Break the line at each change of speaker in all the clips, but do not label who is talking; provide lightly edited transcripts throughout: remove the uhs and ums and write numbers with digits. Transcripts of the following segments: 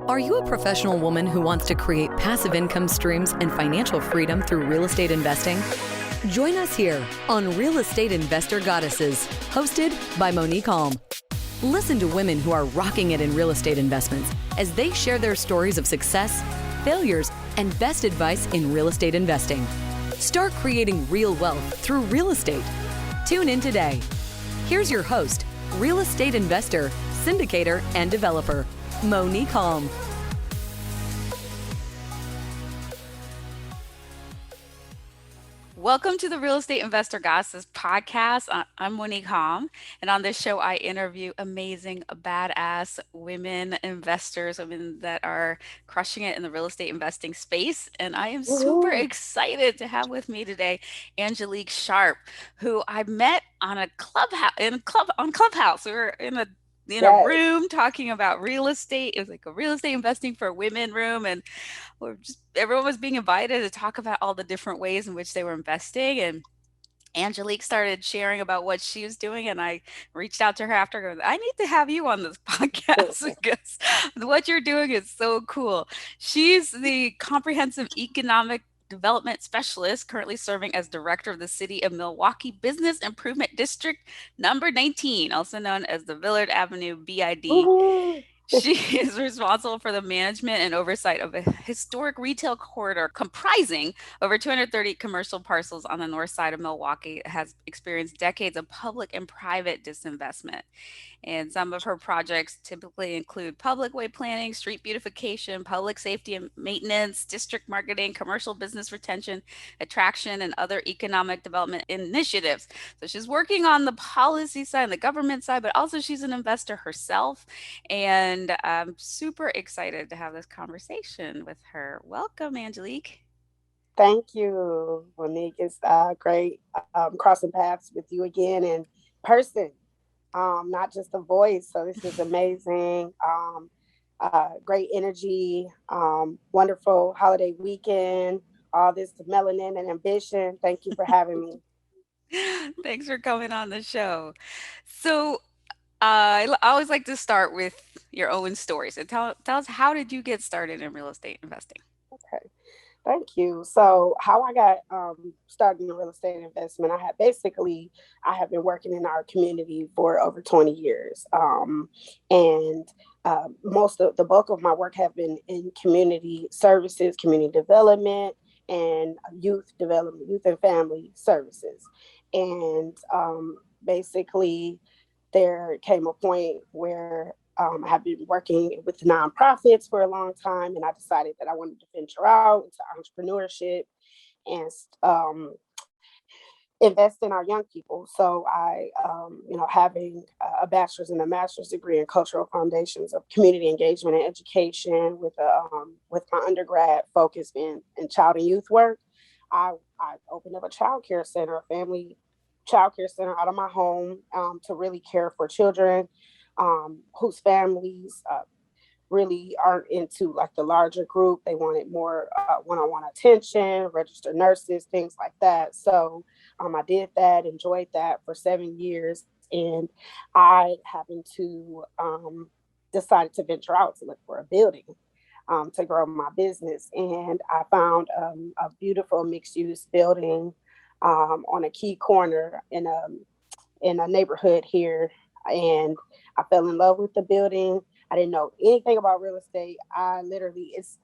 Are you a professional woman who wants to create passive income streams and financial freedom through real estate investing? Join us here on Real Estate Investor Goddesses, hosted by Monick Halm. Listen to women who are rocking it in real estate investments as they share their stories of success, failures, and best advice in real estate investing. Start creating real wealth through real estate. Tune in today. Here's your host, real estate investor, syndicator, and developer, Monick Halm.
Welcome to the Real Estate Investor Goddesses podcast. I'm Monick Halm, and on this show, I interview amazing, badass women investors, women that are crushing it in the real estate investing space. And I am super excited to have with me today Angelique Sharpe, who I met on a Clubhouse. We were in a room talking about real estate. It was like a real estate investing for women room, and everyone was being invited to talk about all the different ways in which they were investing. And Angelique started sharing about what she was doing, and I reached out to her after, going, I need to have you on this podcast because what you're doing is so cool. She's the comprehensive economic development specialist, currently serving as director of the City of Milwaukee Business Improvement District number 19, also known as the Villard Avenue BID. She is responsible for the management and oversight of a historic retail corridor comprising over 230 commercial parcels on the north side of Milwaukee. It has experienced decades of public and private disinvestment. And some of her projects typically include public way planning, street beautification, public safety and maintenance, district marketing, commercial business retention, attraction, and other economic development initiatives. So she's working on the policy side and the government side, but also she's an investor herself. And I'm super excited to have this conversation with her. Welcome, Angelique.
Thank you, Monick. It's great crossing paths with you again in person. Not just a voice. So this is amazing. Great energy, wonderful holiday weekend, all this melanin and ambition. Thank you for having me.
Thanks for coming on the show. So I always like to start with your own story. So tell us, how did you get started in real estate investing?
Okay. Thank you. So how I got started in real estate investment, I have been working in our community for over 20 years. And most of the bulk of my work have been in community services, community development, and youth development, youth and family services. And basically there came a point where I have been working with nonprofits for a long time, and I decided that I wanted to venture out into entrepreneurship and invest in our young people. So I, having a bachelor's and a master's degree in cultural foundations of community engagement and education with my undergrad focus in child and youth work, I opened up a childcare center, a family childcare center out of my home to really care for children whose families really aren't into like the larger group. They wanted more one-on-one attention, registered nurses, things like that. So I did that, enjoyed that for 7 years. And I happened to decided to venture out to look for a building to grow my business. And I found a beautiful mixed-use building on a key corner in a neighborhood here. And I fell in love with the building. I didn't know anything about real estate. It's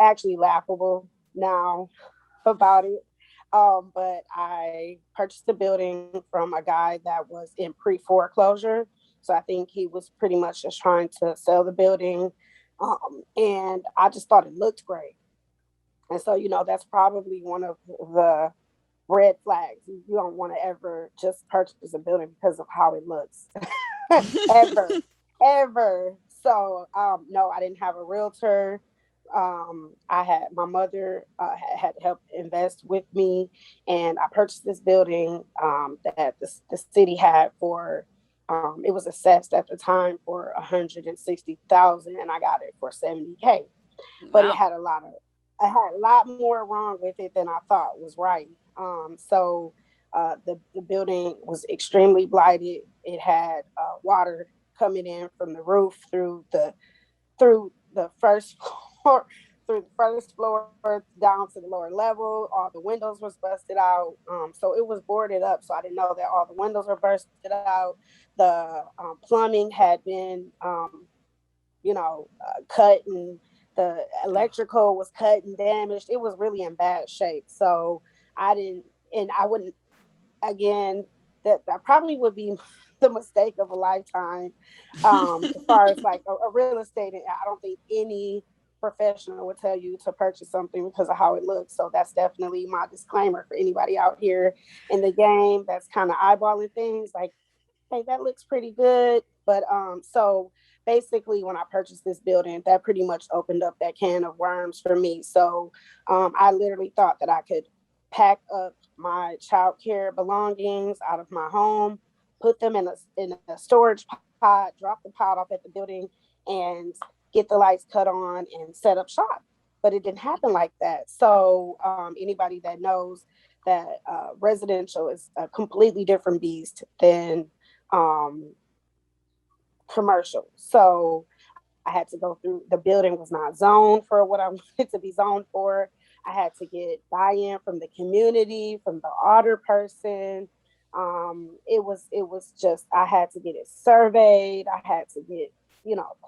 actually laughable now about it. But I purchased the building from a guy that was in pre-foreclosure. So I think he was pretty much just trying to sell the building. And I just thought it looked great. And so, that's probably one of the red flags. You don't want to ever just purchase a building because of how it looks. ever. So, no, I didn't have a realtor. My mother had helped invest with me, and I purchased this building that the city had for, it was assessed at the time for $160,000, and I got it for $70K. But it had a lot more wrong with it than I thought was right. So the building was extremely blighted. It had water coming in from the roof through the first floor, through the first floor down to the lower level. All the windows was busted out. So it was boarded up. So I didn't know that all the windows were busted out. The plumbing had been, cut, and the
Oh,
electrical was cut and damaged. It was really in bad shape. So I wouldn't, again, that probably would be the mistake of a lifetime. As far as like a real estate, I don't think any professional would tell you to purchase something because of how it looks. So that's definitely my disclaimer for anybody out here in the game that's kind of eyeballing things like, hey, that looks pretty good. But so basically, when I purchased this building, that pretty much opened up that can of worms for me. So I literally thought that I could pack up my child care belongings out of my home, put them in a storage pod, drop the pod off at the building, and get the lights cut on and set up shop. But it didn't happen like that. So anybody that knows that residential is a completely different beast than um, commercial. So I had to go through, the building was not zoned for what I wanted to be zoned for. I had to get buy-in from the community, from the auditor person. It was just, I had to get it surveyed. I had to get,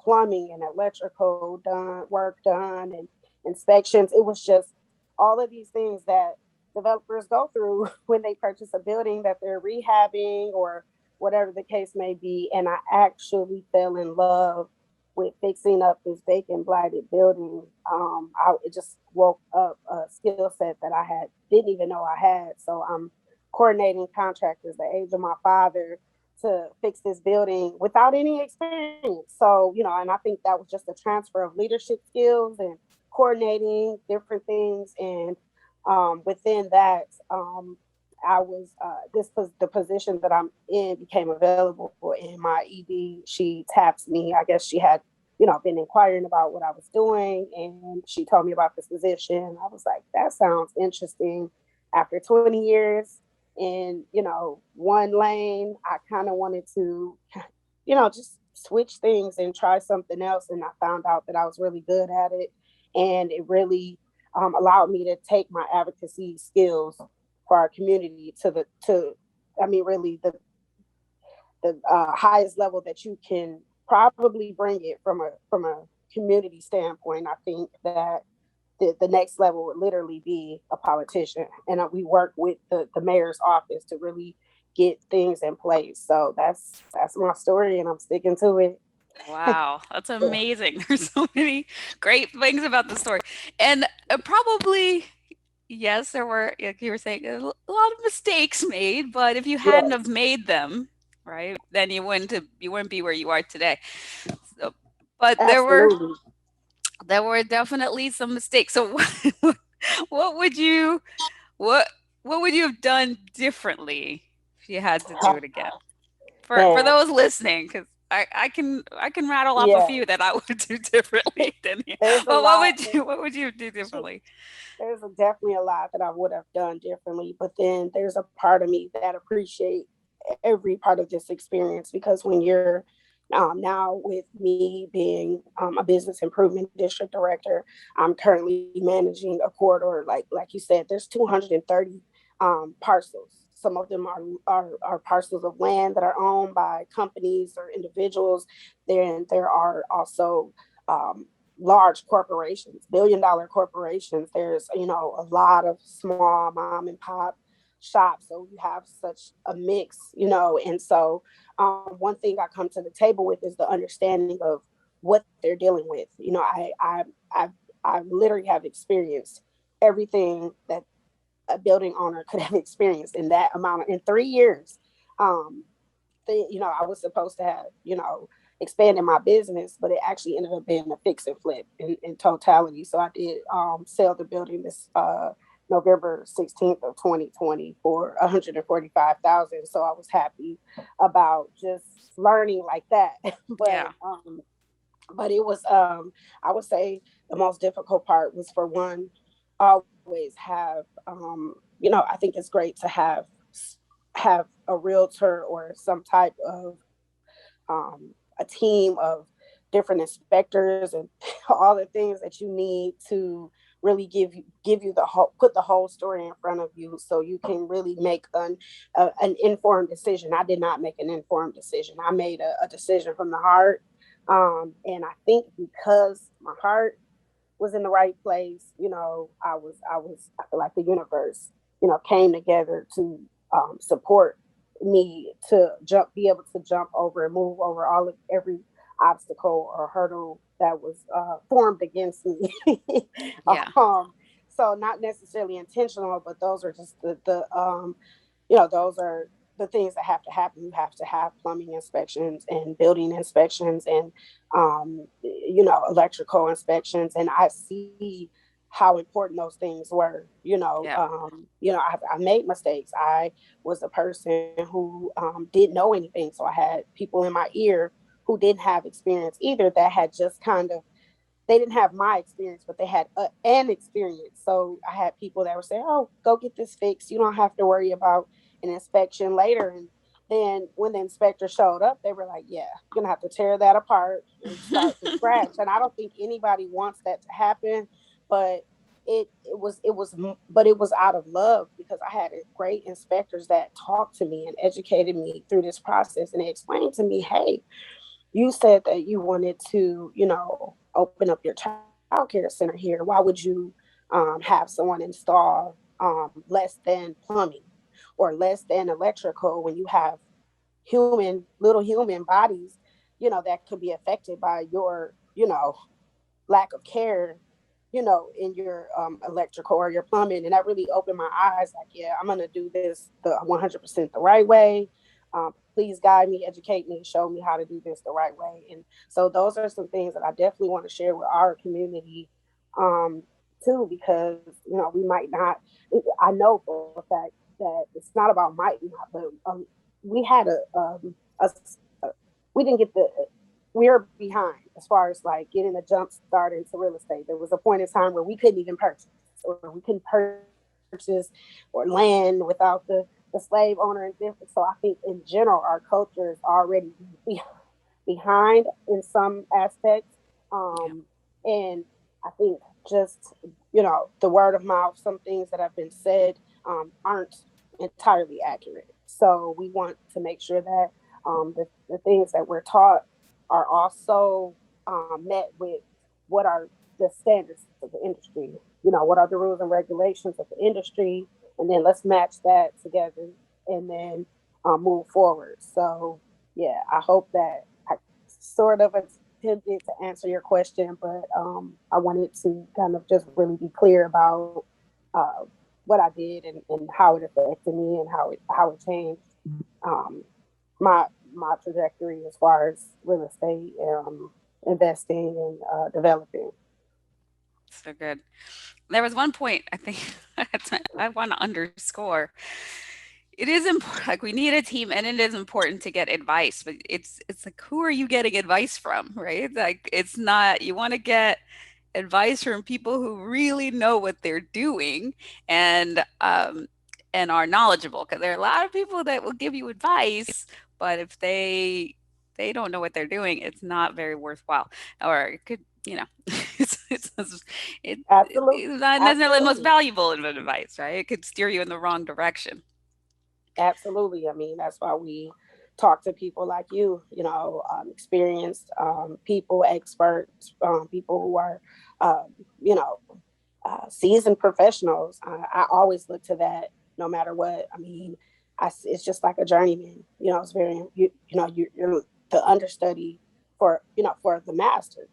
plumbing and electrical work done, and inspections. It was just all of these things that developers go through when they purchase a building that they're rehabbing or whatever the case may be. And I actually fell in love with fixing up this vacant, blighted building. It just woke up a skill set that I didn't even know I had. So I'm coordinating contractors the age of my father to fix this building without any experience. So, and I think that was just a transfer of leadership skills and coordinating different things. And within that, I was this was the position that I'm in became available, and my ED, she tapped me. I guess she had, been inquiring about what I was doing, and she told me about this position. I was like, that sounds interesting. After 20 years in, one lane, I kind of wanted to, just switch things and try something else. And I found out that I was really good at it, and it really allowed me to take my advocacy skills for our community really the highest level that you can probably bring it from a community standpoint. I think that the next level would literally be a politician, and we work with the mayor's office to really get things in place. So that's my story, and I'm sticking to it.
wow, that's amazing. There's so many great things about the story. And probably, yes, there were, like you were saying, a lot of mistakes made, but if you hadn't have
Yes,
made them, right, then you wouldn't be where you are today. So, but
absolutely.
there were definitely some mistakes. So what would you what what would you have done differently if you had to do it again? For
Man,
those listening, because I can rattle off a
yeah,
few that I would do differently than you.
there's a
Well,
lot.
what would you do differently?
Definitely a lot that I would have done differently, but then there's a part of me that appreciate every part of this experience, because when you're now, with me being a business improvement district director, I'm currently managing a corridor. Like you said, there's 230 parcels. Some of them are parcels of land that are owned by companies or individuals. Then there are also um, large corporations, $1 billion corporations. There's, a lot of small mom and pop shops. So you have such a mix, and so one thing I come to the table with is the understanding of what they're dealing with. I literally have experienced everything that a building owner could have experienced in that in 3 years. Um, I was supposed to have, expanded my business, but it actually ended up being a fix and flip in totality. So I did sell the building this November 16th of 2020 for 145,000. So I was happy about just learning like that. but
Yeah.
um, but it was, I would say, the most difficult part was, for one, always have, I think it's great to have a realtor or some type of a team of different inspectors and all the things that you need to really give you the whole, put the whole story in front of you so you can really make an informed decision. I did not make an informed decision. I made a decision from the heart. And I think because my heart was in the right place, I feel like the universe, came together to support me to be able to jump over and move over every obstacle or hurdle that was formed against me.
Yeah.
So not necessarily intentional, but those are just those are the things that have to happen. You have to have plumbing inspections and building inspections and electrical inspections. And I see how important those things were.
Yeah.
I made mistakes. I was a person who didn't know anything, so I had people in my ear who didn't have experience either, that had just kind of, they didn't have my experience, but they had an experience. So I had people that were saying, "Oh, go get this fixed. You don't have to worry about an inspection later." And then when the inspector showed up, they were like, "Yeah, you're gonna have to tear that apart and start from scratch." And I don't think anybody wants that to happen, but but it was out of love, because I had great inspectors that talked to me and educated me through this process, and they explained to me, "Hey, you said that you wanted to, open up your childcare center here. Why would you have someone install less than plumbing or less than electrical when you have little human bodies, that could be affected by your, lack of care, in your electrical or your plumbing?" And that really opened my eyes. Like, yeah, I'm gonna do this the 100% the right way. Please guide me, educate me, show me how to do this the right way. And so those are some things that I definitely want to share with our community, um, too, because we might not. I know for a fact that it's not about might not, but we had a we didn't get the we are behind as far as like getting a jump start into real estate. There was a point in time where we couldn't even purchase, or we couldn't purchase or land without the slave owner and different. So I think in general our culture is already behind in some aspects.
Yeah.
And I think just, the word of mouth, some things that have been said aren't entirely accurate. So we want to make sure that the things that we're taught are also met with what are the standards of the industry. What are the rules and regulations of the industry? And then let's match that together and then move forward. So, yeah, I hope that I sort of attempted to answer your question, but I wanted to kind of just really be clear about uh, what I did and how it affected me and how it changed um, my trajectory as far as real estate, investing, and developing.
So good. There was one point I think I want to underscore. It is important. Like, we need a team, and it is important to get advice. But it's like, who are you getting advice from, right? Like, it's not, you want to get advice from people who really know what they're doing, and are knowledgeable. Because there are a lot of people that will give you advice, but if they don't know what they're doing, it's not very worthwhile, or it could, it's
Absolutely,
it's not necessarily the most
absolutely.
valuable of advice, right? It could steer you in the wrong direction.
Absolutely. I mean, that's why we talk to people like you, experienced people, experts, people who are, you know, seasoned professionals. I always look to that no matter what. I mean, it's just like a journeyman. It's very, you're the understudy for the master.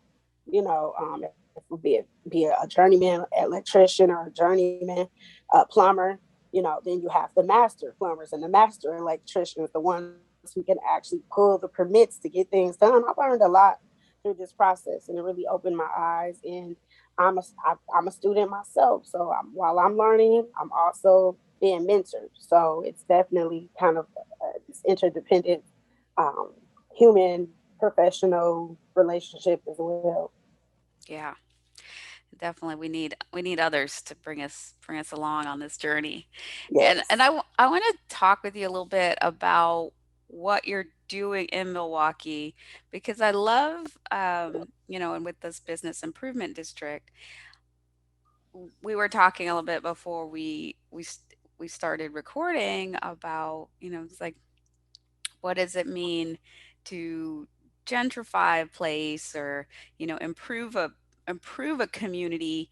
If it be a journeyman electrician or a journeyman plumber, then you have the master plumbers and the master electricians, the ones who can actually pull the permits to get things done. I've learned a lot through this process, and it really opened my eyes. And I'm a student myself, so while I'm learning, I'm also being mentored. So it's definitely kind of this interdependent um, human professional relationship as well.
Yeah, definitely. We need others to bring us along on this journey. And
Yes.
I want to talk with you a little bit about what you're doing in Milwaukee, because I love, and with this business improvement district, we were talking a little bit before we started recording about, it's like, what does it mean to gentrify a place, or, improve a community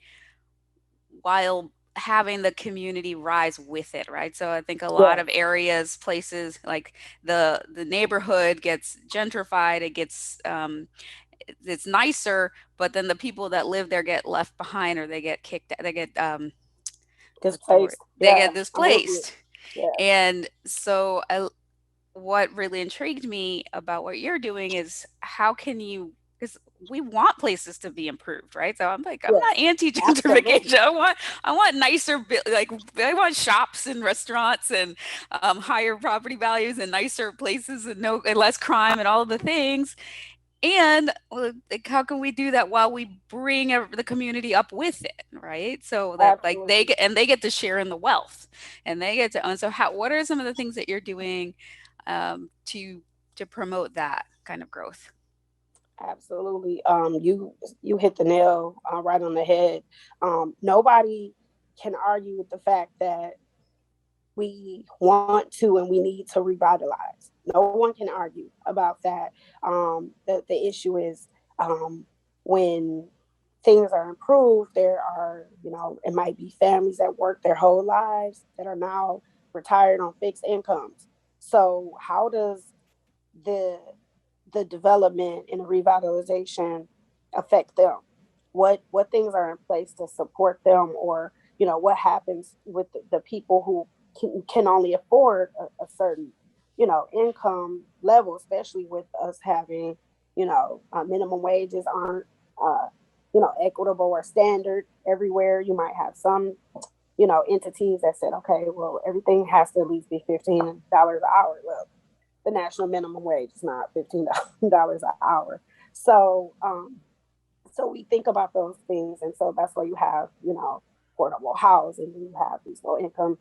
while having the community rise with it, right? So I think a lot
Yeah,
of areas, places like the neighborhood gets gentrified, it gets it's nicer, but then the people that live there get left behind, or they get kicked, they get what's the word?
displaced.
They
Yeah,
get
I'm with you.
displaced.
Yeah,
And so what really intrigued me about what you're doing is, how can you, because we want places to be improved, right? So I'm like, I'm
yes,
not anti
absolutely,
gentrification. I want nicer like, I want shops and restaurants, and higher property values, and nicer places, and no and less crime, and all of the things. And like, how can we do that while we bring the community up with it, right? So that, like,
absolutely.
they get to share in the wealth, and they get to own. So how, what are some of the things that you're doing to promote that kind of growth?
Absolutely. You hit the nail right on the head. Nobody can argue with the fact that we want to and we need to revitalize. No one can argue about that. The issue is when things are improved, there are, it might be families that work their whole lives that are now retired on fixed incomes. So how does the the development and the revitalization affect them? What things are in place to support them, or what happens with the people who can only afford a certain income level, especially with us having minimum wages aren't equitable or standard everywhere. You might have some entities that said, okay, well, everything has to at least be $15 an hour. Well, the national minimum wage is not $15 an hour. So, so we think about those things, and so that's why you have affordable housing, and you have these low income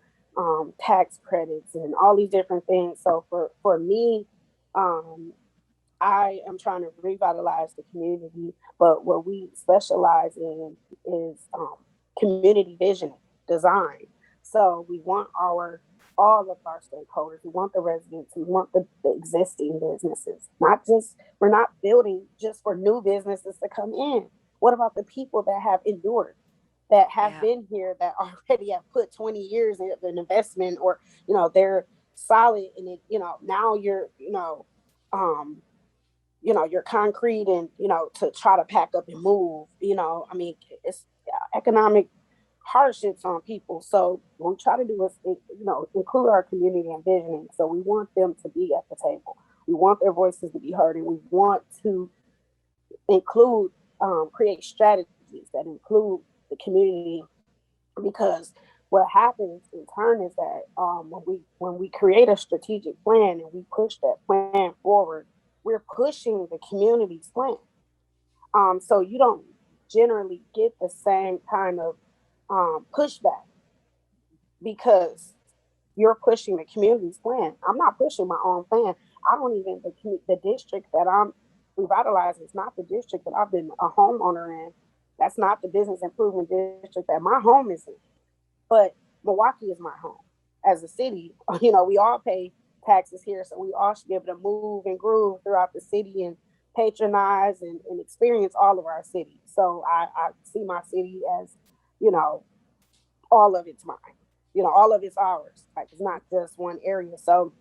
tax credits, and all these different things. So for me, um, I am trying to revitalize the community, but what we specialize in is community vision design. So we want all of our stakeholders. We want the residents. We want the existing businesses. Not just we're not building just for new businesses to come in. What about the people that have endured, that have
Yeah.
been here, that already have put 20 years in an investment, or they're solid in it. Now you're um, your concrete, and to try to pack up and move. I mean, it's economic hardships on people. So what we try to do is include our community in visioning. So we want them to be at the table. We want their voices to be heard, and we want to include create strategies that include the community, because what happens in turn is that when we create a strategic plan and we push that plan forward, we're pushing the community's plan. So you don't generally get the same kind of pushback, because you're pushing the community's plan. I'm not pushing my own plan. I don't even the district that I'm revitalizing is not the district that I've been a homeowner in. That's not the business improvement district that my home is in. But Milwaukee is my home. As a city, we all pay taxes here, so we all should be able to move and groove throughout the city and patronize and experience all of our cities. So I see my city as, you know, all of it's mine. All of it's ours. Like, it's not just one area. So,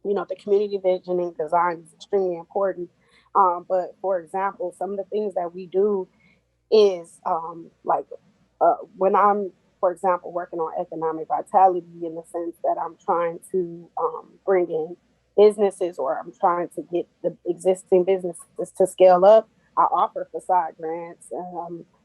the community visioning design is extremely important. But for example, some of the things that we do is like when I'm, for example, working on economic vitality, in the sense that I'm trying to bring in businesses, or I'm trying to get the existing businesses to scale up. I offer facade grants,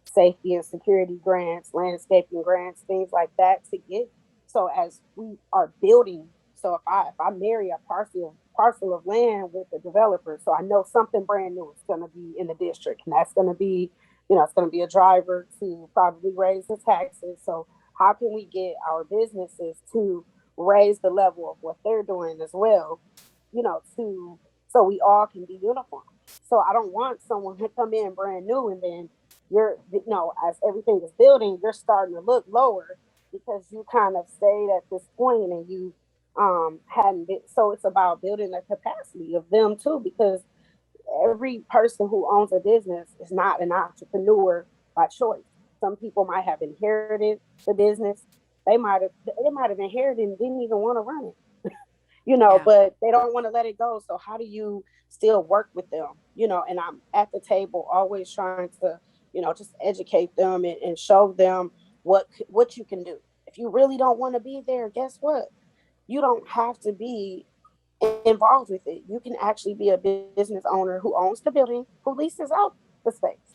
safety and security grants, landscaping grants, things like that to get. So as we are building, so if I marry a parcel of land with a developer, so I know something brand new is going to be in the district, and that's going to be, it's going to be a driver to probably raise the taxes. So how can we get our businesses to raise the level of what they're doing as well? so we all can be uniform. So I don't want someone to come in brand new and then as everything is building, you're starting to look lower because you kind of stayed at this point and you hadn't been. So it's about building the capacity of them too, because every person who owns a business is not an entrepreneur by choice. Some people might have inherited the business. They might have inherited and didn't even want to run it,
Yeah.
but they don't want to let it go. So how do you still work with them? And I'm at the table always trying to, just educate them and show them what you can do. If you really don't want to be there, guess what? You don't have to be involved with it. You can actually be a business owner who owns the building, who leases out the space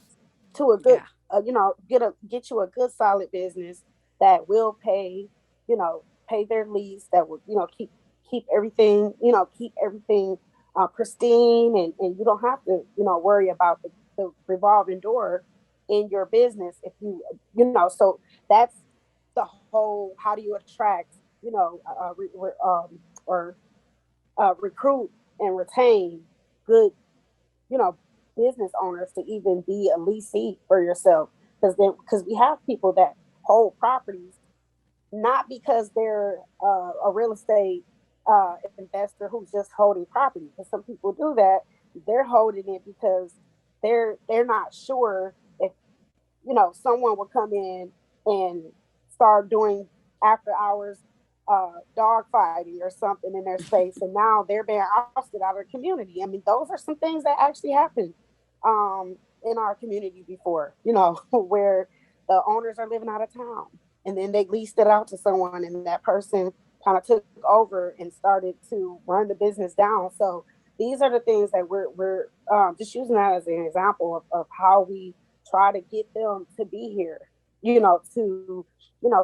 to a good,
Yeah.
get you a good solid business that will pay their lease, that will, keep everything pristine, and you don't have to, worry about the revolving door in your business. If so that's the whole, how do you attract, or recruit and retain good, you know, business owners to even be a leasee for yourself. Because we have people that hold properties not because they're a real estate investor who's just holding property. Because some people do that. They're holding it because they're not sure if someone will come in and start doing after hours dog fighting or something in their space, and now they're being ousted out of the community. I mean, those are some things that actually happened in our community before, where the owners are living out of town, and then they leased it out to someone, and that person kind of took over and started to run the business down. So these are the things that we're just using that as an example of how we try to get them to be here, to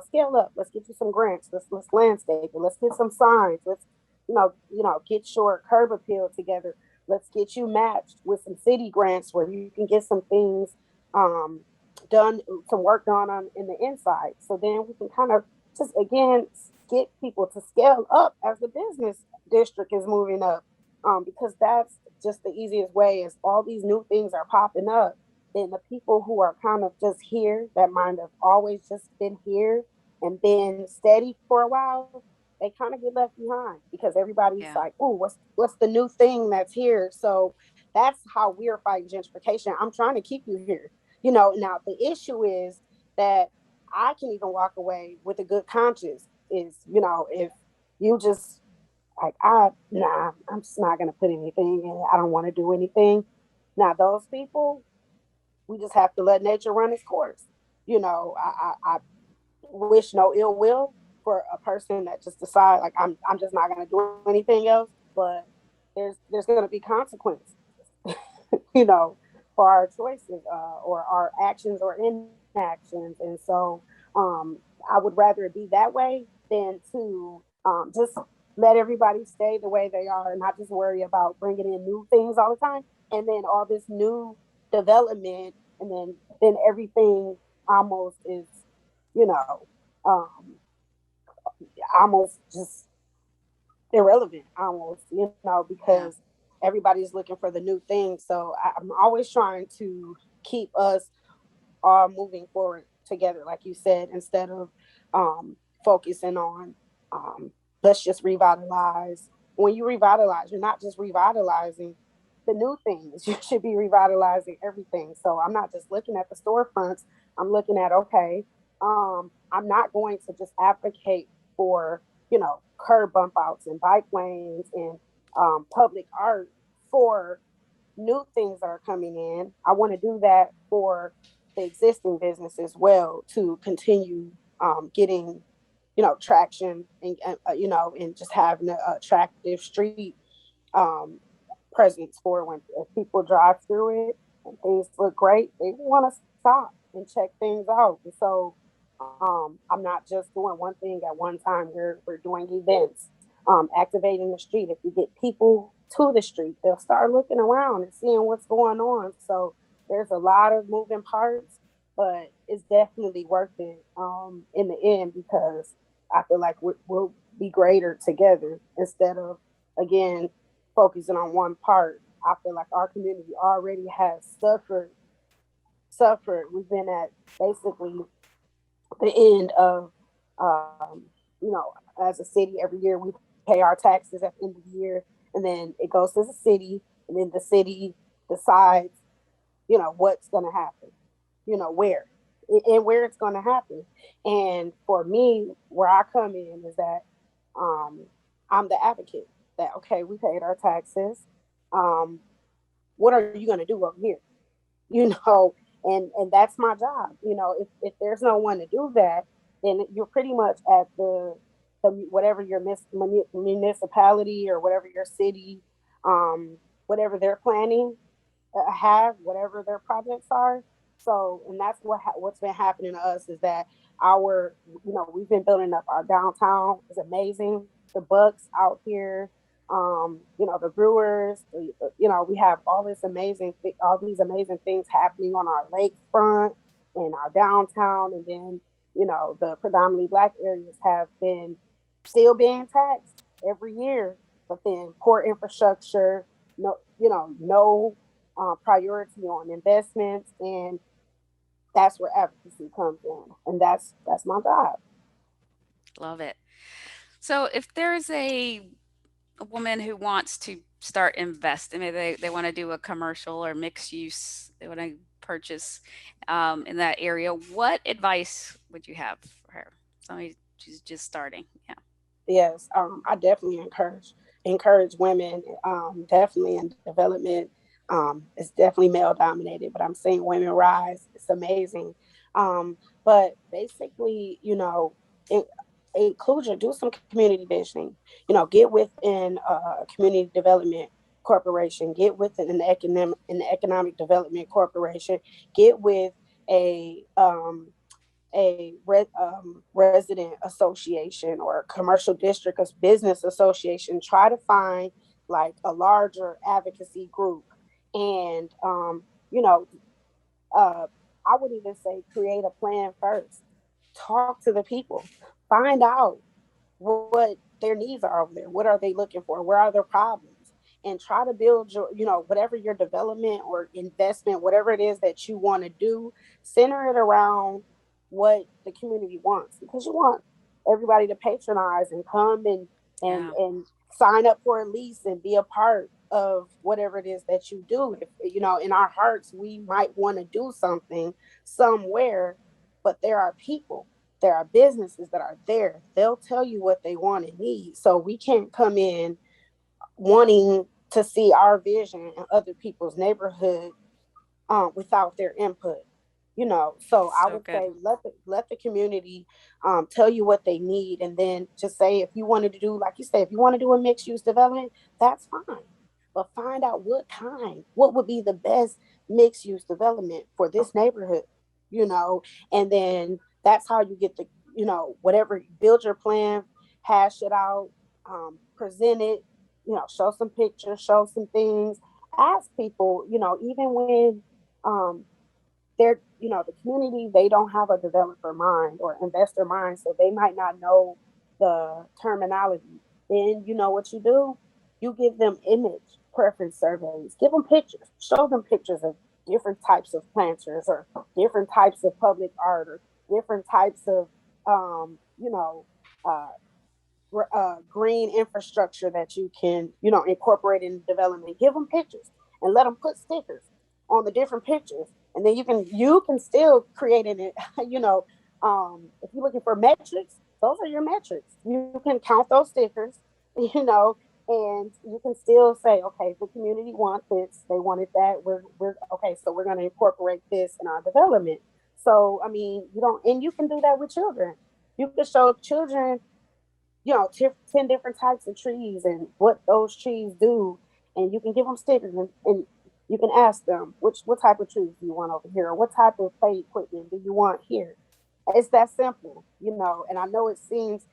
scale up. Let's get you some grants. Let's landscape it. Let's get some signs. Let's get your curb appeal together. Let's get you matched with some city grants where you can get some things um, done, some work done on in the inside. So then we can kind of just again get people to scale up as the business district is moving up, because that's just the easiest way. Is all these new things are popping up, then the people who are kind of just here, that might have always just been here and been steady for a while, they kind of get left behind because everybody's
Yeah.
like, "Oh, what's the new thing that's here?" So that's how we're fighting gentrification. I'm trying to keep you here. Now the issue is that I can even walk away with a good conscience. Is if you just like, I'm just not gonna put anything in. I don't want to do anything. Now those people, we just have to let nature run its course. I wish no ill will for a person that just decide like I'm just not gonna do anything else. But there's gonna be consequences, you know, for our choices, or our actions or inactions. And so I would rather it be that way than to just let everybody stay the way they are and not just worry about bringing in new things all the time, and then all this new development, and then everything almost is, you know, um, almost just irrelevant, almost,
Yeah.
because everybody's looking for the new thing. So I'm always trying to keep us all moving forward together, like you said, instead of focusing on let's just revitalize. When you revitalize, you're not just revitalizing the new things. You should be revitalizing everything. So I'm not just looking at the storefronts. I'm looking at, okay, I'm not going to just advocate for curb bump outs and bike lanes and public art for new things that are coming in. I want to do that for the existing business as well, to continue getting traction, and just having an attractive street um, presence for when if people drive through it and things look great, they want to stop and check things out. And so I'm not just doing one thing at one time. We're doing events, activating the street. If you get people to the street, they'll start looking around and seeing what's going on. So there's a lot of moving parts, but it's definitely worth it in the end, because I feel like we'll be greater together instead of, again, focusing on one part. I feel like our community already has suffered. We've been at basically the end of, you know, as a city, every year we pay our taxes at the end of the year, and then it goes to the city, and then the city decides, what's going to happen, where and where it's going to happen. And for me, where I come in is that um, I'm the advocate that, okay, we paid our taxes. Um, what are you going to do over here? You know, and that's my job. If there's no one to do that, then you're pretty much at the whatever your municipality or whatever your city, whatever they're planning, have whatever their projects are. So, and that's what's been happening to us is that we've been building up our downtown. It's amazing. The Bucks out here, the Brewers. We have all these amazing things happening on our lakefront and our downtown, and then the predominantly Black areas have been still being taxed every year, but then poor infrastructure, no priority on investments, and that's where advocacy comes in, and that's my job.
Love it. So if there's a woman who wants to start investing, maybe they want to do a commercial or mixed use, they want to purchase in that area, what advice would you have for her? Somebody who's just starting. Yeah.
Yes, I definitely encourage women, definitely in development. It's definitely male dominated, but I'm seeing women rise. It's amazing. But basically, in, inclusion, do some community visioning. Get within a community development corporation, get within an economic development corporation, get with a resident association or a commercial district of business association. Try to find like a larger advocacy group, and you know I would even say create a plan first. Talk to the people, find out what their needs are over there. What are they looking for? Where are their problems? And try to build whatever your development or investment, whatever it is that you want to do, center it around what the community wants, because you want everybody to patronize and come and
Yeah.
and sign up for a lease and be a part of whatever it is that you do. If, in our hearts, we might want to do something somewhere, but there are people, there are businesses that are there. They'll tell you what they want and need. So we can't come in wanting to see our vision in other people's neighborhood without their input. So I
So
would
good.
say let the community tell you what they need, and then just say, if you wanted to do, like you say, if you want to do a mixed use development, that's fine. But find out what would be the best mixed use development for this neighborhood, you know, and then that's how you get whatever, build your plan, hash it out, present it, show some pictures, show some things, ask people, even when um, the community, they don't have a developer mind or investor mind, so they might not know the terminology. Then you know what you do? You give them image preference surveys, give them pictures, show them pictures of different types of planters or different types of public art or different types of, um, you know, uh, green infrastructure that you can, incorporate in development. Give them pictures and let them put stickers on the different pictures, and then you can still create it. If you're looking for metrics, those are your metrics. You can count those stickers, you know, and you can still say, okay, the community wants this, they wanted that. We're okay, so we're going to incorporate this in our development. So I mean, and you can do that with children. You can show children 10 different types of trees and what those trees do. And you can give them stickers, and you can ask them, what type of trees do you want over here? Or what type of play equipment do you want here? It's that simple, and I know it seems,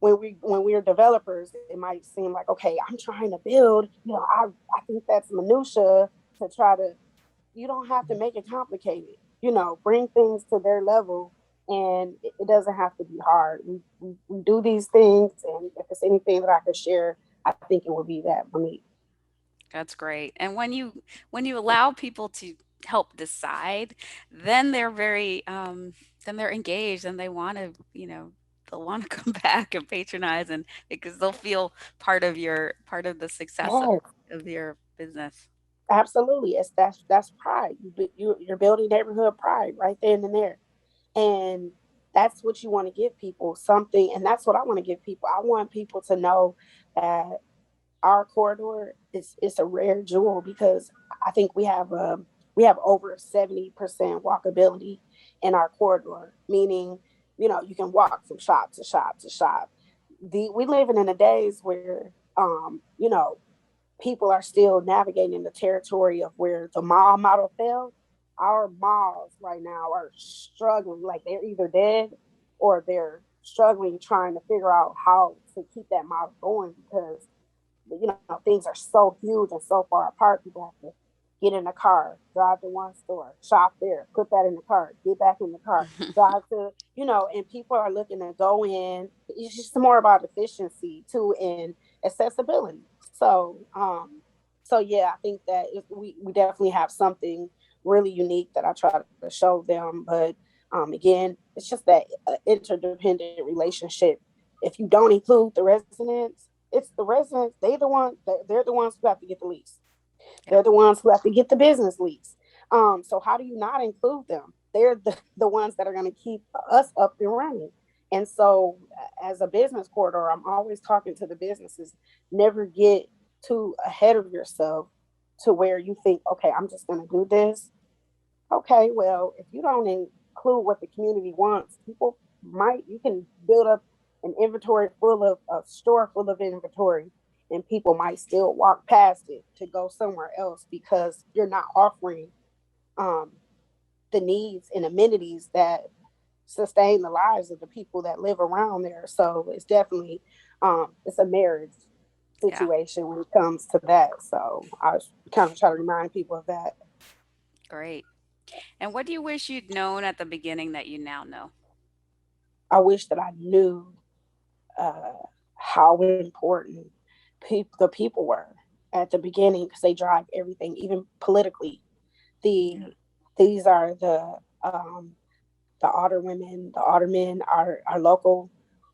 when we're developers, it might seem like, okay, I'm trying to build, I think that's minutia to try to, you don't have to make it complicated. Bring things to their level, and it doesn't have to be hard. We do these things, and if it's anything that I could share, I think it would be that for me.
That's great. And when you allow people to help decide, then they're very then they're engaged and they want to, they'll want to come back and patronize, and because they'll feel part of the success
Yes,
of your business.
absolutely. It's that's pride. You're building neighborhood pride right then and there, and that's what you want to give people something. And that's what I want to give people. I want people to know that our corridor is a rare jewel because I think we have over 70% walkability in our corridor, meaning you can walk from shop to shop to shop. We living in the days where people are still navigating the territory of where the mall model failed. Our malls right now are struggling, like they're either dead or they're struggling trying to figure out how to keep that model going because things are so huge and so far apart. People have to get in a car, drive to one store, shop there, put that in the cart, get back in the car, drive to, and people are looking to go in. It's just more about efficiency too and accessibility. So yeah, I think that we definitely have something really unique that I try to show them. But again, it's just that interdependent relationship. If you don't include the residents, it's the residents. They're the ones who have to get the lease.
Yeah.
They're the ones who have to get the business lease. So how do you not include them? They're the ones that are going to keep us up and running. And so, as a business corridor, I'm always talking to the businesses. Never get too ahead of yourself to where you think, okay, I'm just going to do this. Okay, well, if you don't include what the community wants, you can build up an inventory full of a store full of inventory, and people might still walk past it to go somewhere else because you're not offering um, the needs and amenities that sustain the lives of the people that live around there. So it's definitely it's a marriage
Yeah.
situation when it comes to that. So I was kind of trying to remind people of that.
Great. And what do you wish you'd known at the beginning that you now know?
I wish that I knew uh, how important the people were at the beginning because they drive everything, even politically.
Yeah.
These are the alderwomen, the aldermen, our local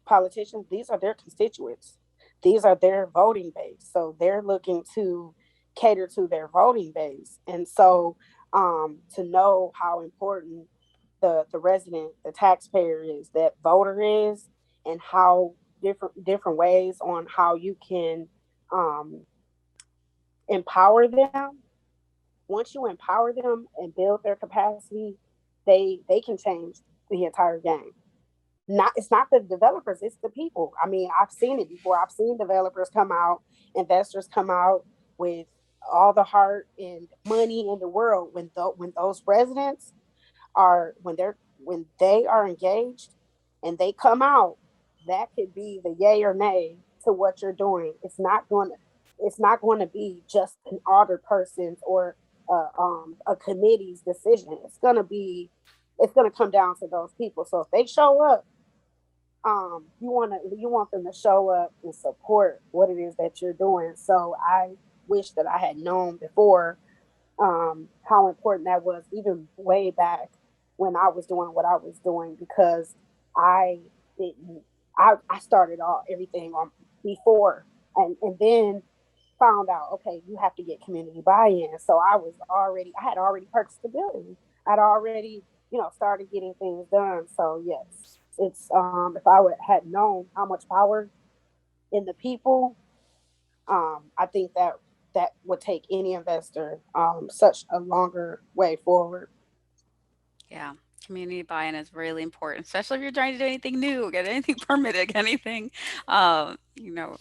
politicians. These are their constituents. These are their voting base. So they're looking to cater to their voting base. And so to know how important the resident, the taxpayer is, that voter is, and how different ways on how you can um, empower them. Once you empower them and build their capacity, they can change the entire game. Not It's not the developers, it's the people. I mean, I've seen it before. I've seen developers come out, investors come out with all the heart and money in the world. When those residents are when they are engaged and they come out, that could be the yay or nay to what you're doing. It's not going to be just an order person's or a committee's decision. It's going to come down to those people. So if they show up, you want them to show up and support what it is that you're doing. So I wish that I had known before how important that was, even way back when I was doing what I was doing, because I didn't. I started all everything on before, and then found out, okay, you have to get community buy-in. So I had already purchased the building. I'd already started getting things done. So yes, it's if I had known how much power in the people, I think that would take any investor such a longer way forward.
Yeah. Community buy-in is really important, especially if you're trying to do anything new, get anything permitted, get anything, you know,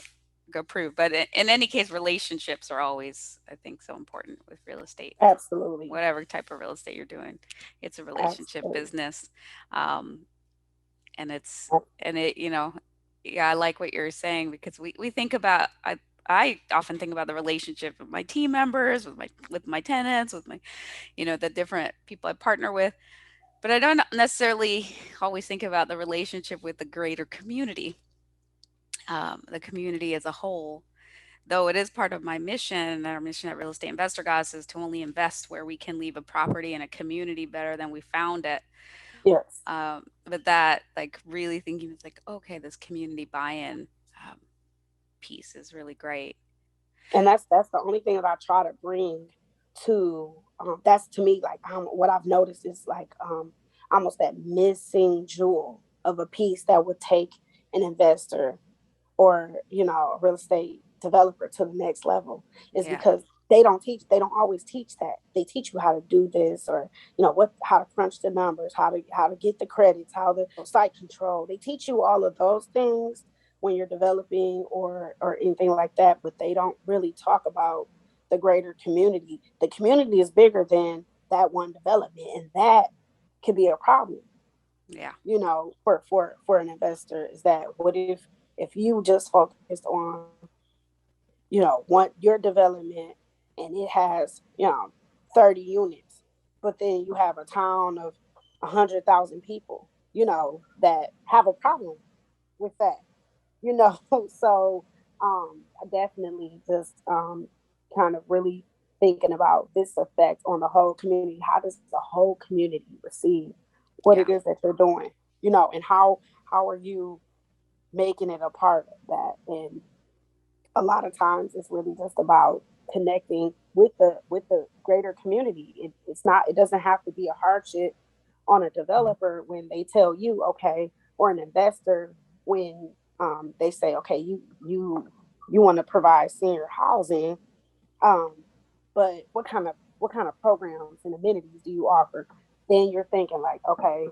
approved. But in any case, relationships are always, I think, so important with real estate.
Absolutely.
Whatever type of real estate you're doing, it's a relationship
Absolutely.
business. Um, and yeah, I like what you're saying because we think about, I often think about the relationship with my team members, with my tenants, with my, the different people I partner with, but I don't necessarily always think about the relationship with the greater community, the community as a whole. though it is part of my mission, and our mission at Real Estate Investor Guys is to only invest where we can leave a property in a community better than we found it.
Yes.
But that, like, really thinking, it's like, okay, this community buy-in um, piece is really great.
And that's the only thing that I try to bring to that's to me like what I've noticed is like almost that missing jewel of a piece that would take an investor or a real estate developer to the next level is
Yeah,
because they don't always teach that. They teach you how to do this, or what, how to crunch the numbers, how to get the credits, how to site control. They teach you all of those things when you're developing or anything like that, but they don't really talk about the greater community. The community is bigger than that one development, and that can be a problem,
yeah,
for an investor. Is that, what if you just focused on want your development, and it has 30 units, but then you have a town of 100,000 people that have a problem with that. So I definitely just kind of really thinking about this effect on the whole community. How does the whole community receive what
yeah,
it is that you're doing, and how are you making it a part of that? And a lot of times it's really just about connecting with the greater community. It doesn't have to be a hardship on a developer when they tell you, okay, or an investor when they say, okay, you want to provide senior housing, um, but what kind of programs and amenities do you offer? Then you're thinking like, okay,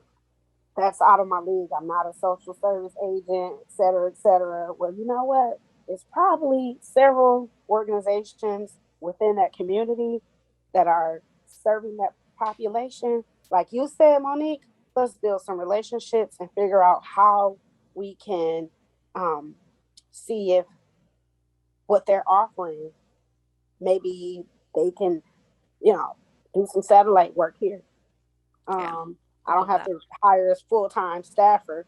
that's out of my league. I'm not a social service agent, et cetera, et cetera. Well, you know what? It's probably several organizations within that community that are serving that population. Like you said, Monique, let's build some relationships and figure out how we can um, see if what they're offering, maybe they can, you know, do some satellite work here.
yeah.
Um,
I
I don't
love
have
that.
to hire a full-time staffer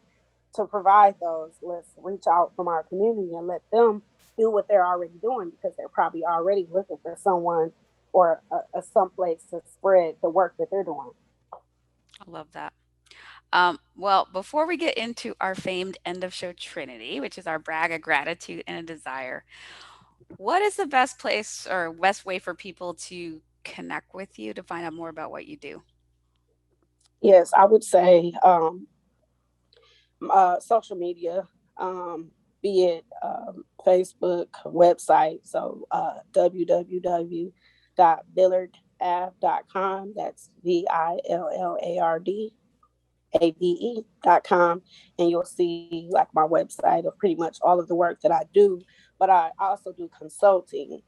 to provide those. Let's reach out from our community and let them do what they're already doing, because they're probably already looking for someone or a someplace to spread the work that they're doing.
I love that. Well, before we get into our famed end of show trinity, which is our brag, a gratitude, and a desire, what is the best place or best way for people to connect with you to find out more about what you do?
Yes, I would say social media, um, be it Facebook, website. So www.villardave.com. That's VILLARDAVE.com, and you'll see like my website of pretty much all of the work that I do. But I also do consulting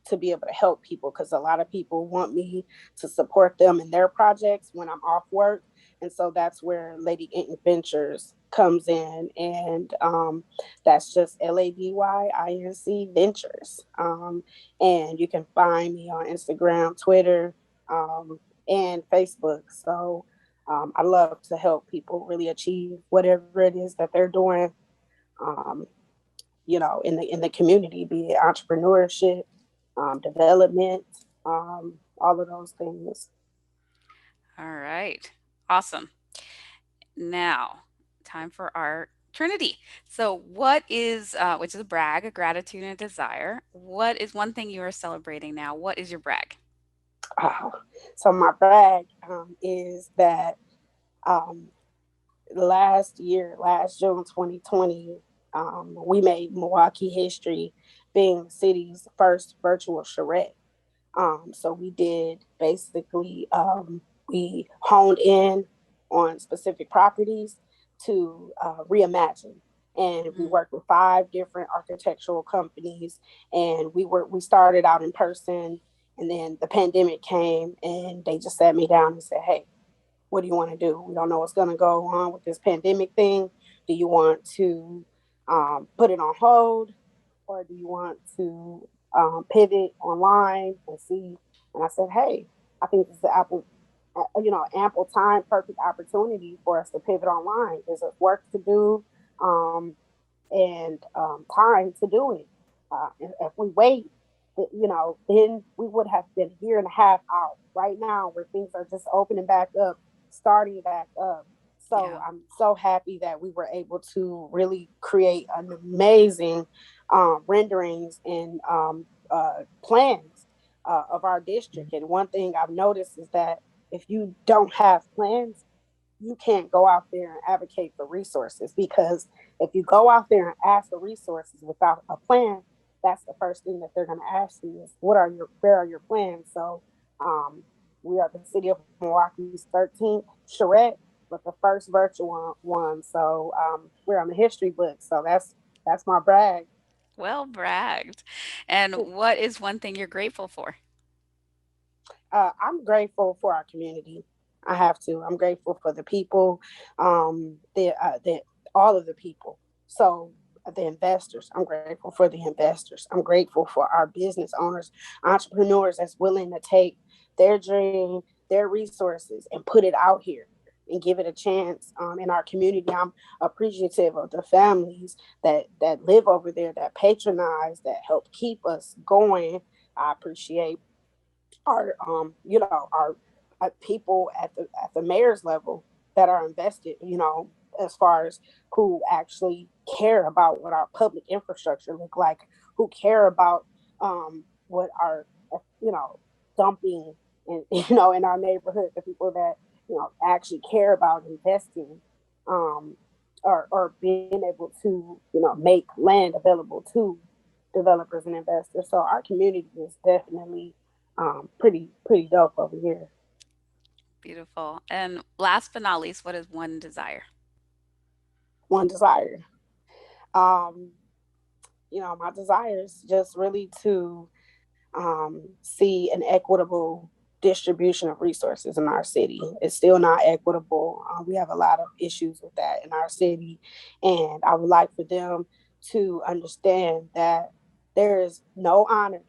to be able to help people, because a lot of people want me to support them in their projects when I'm off work. And so that's where Lady Inc. Ventures comes in, and that's just LADYINC Ventures. And you can find me on Instagram, Twitter, and Facebook. So I love to help people really achieve whatever it is that they're doing, um, in the community, be it entrepreneurship, development, all of those things.
All right. Awesome. Now, time for our Trinity. So, what is, which is a brag, a gratitude, and a desire? What is one thing you are celebrating now? What is your brag?
Uh, so my brag is that um, last June 2020, we made Milwaukee history, being the city's first virtual charrette. So we did basically, we honed in on specific properties to reimagine. And we
Mhm.
worked with 5 different architectural companies, and we started out in person, and then the pandemic came, and they just sat me down and said, "Hey, what do you want to do? We don't know what's going to go on with this pandemic thing. Do you want to put it on hold, or do you want to pivot online and see?" And I said, "Hey, I think this is ample time, perfect opportunity for us to pivot online. There's work to do, and time to do it." If we wait, then we would have been a year and a half out. Right now, where things are just opening back up, starting back up. So
Yeah.
I'm so happy that we were able to really create an amazing renderings and plans of our district. And one thing I've noticed is that if you don't have plans, you can't go out there and advocate for resources, because if you go out there and ask for resources without a plan, that's the first thing that they're going to ask you is where are your plans? So um, we are the city of Milwaukee's 13th charrette, but the first virtual one. So we're on the history book. So that's my brag.
Well bragged. And what is one thing you're grateful for?
I'm grateful for our community. I have to. I'm grateful for the people, the all of the people. So the investors. I'm grateful for the investors. I'm grateful for our business owners, entrepreneurs that's willing to take their dream, their resources, and put it out here and give it a chance in our community. I'm appreciative of the families that live over there, that patronize, that help keep us going. I appreciate our our people at the mayor's level that are invested, as far as who actually care about what our public infrastructure look like, who care about what our you know dumping in in our neighborhood, the people that actually care about investing, um or being able to make land available to developers and investors. So our community is definitely pretty dope over here.
Beautiful. And last but not least, what is one desire?
One desire. Um, my desire is just really to see an equitable distribution of resources in our city. It's still not equitable. We have a lot of issues with that in our city, and I would like for them to understand that there is no honor,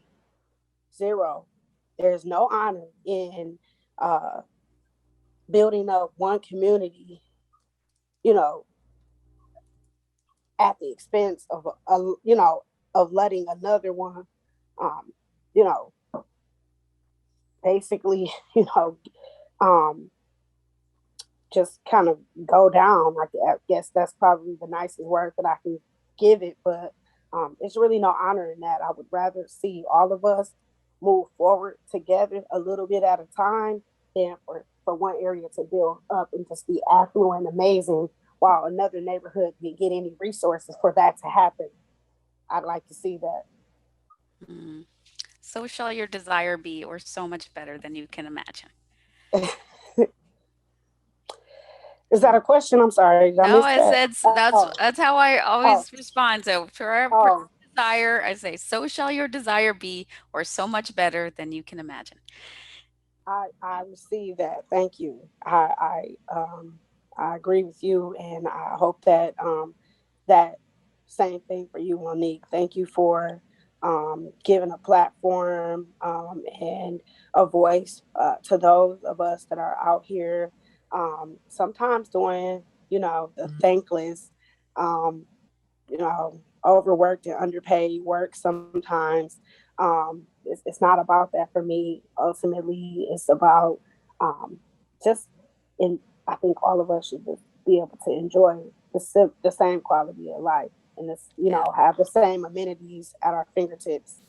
zero. There is no honor in uh, building up one community, you know, at the expense of of letting another one, um, you know, basically, um, just kind of go down. I guess that's probably the nicest word that I can give it, but it's really no honor in that. I would rather see all of us move forward together a little bit at a time than for one area to build up and just be affluent and amazing while another neighborhood didn't get any resources for that to happen. I'd like to see
Mm. So shall your desire be, or so much better than you can imagine?
that. Is that
Mm.
a question? I'm sorry. Did I
No,
miss
I
that?
said
Oh,
that's how I
oh,
always respond. So for every
oh.
desire, I say, so shall your desire be, or so much better than you can imagine.
I receive that. Thank you. I agree with you, and I hope that that same thing for you, Monique. Thank you for giving a platform and a voice to those of us that are out here, sometimes doing the thankless, um, overworked and underpaid work sometimes. It's not about that for me. Ultimately, it's about um, just, in, I think all of us should just be able to enjoy the same quality of life and this,
Yeah.
have the same amenities at our fingertips.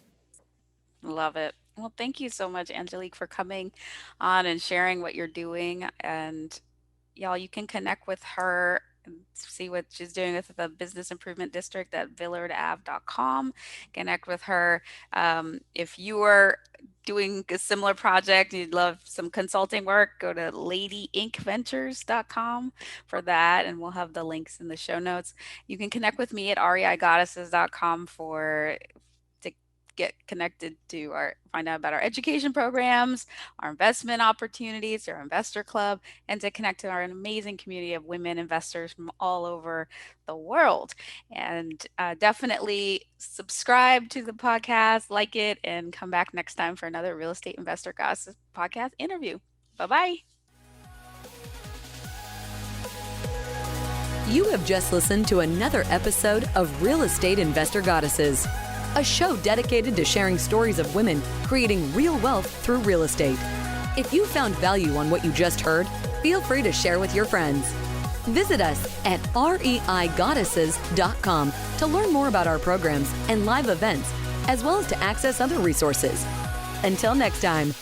Love it. Well, thank you so much, Angelique, for coming on and sharing what you're doing. And y'all, you can connect with her and see what she's doing with the Business Improvement District at villardav.com. Connect with her. If you are doing a similar project, you'd love some consulting work, go to ladyinkventures.com for that, and we'll have the links in the show notes. You can connect with me at reigoddesses.com to get connected to find out about our education programs, our investment opportunities, our investor club, and to connect to our amazing community of women investors from all over the world. And definitely subscribe to the podcast, like it, and come back next time for another Real Estate Investor Gossip podcast interview. Bye bye.
You have just listened to another episode of Real Estate Investor Goddesses. a show dedicated to sharing stories of women creating real wealth through real estate. If you found value on what you just heard, feel free to share with your friends. Visit us at reigoddesses.com to learn more about our programs and live events, as well as to access other resources. Until next time.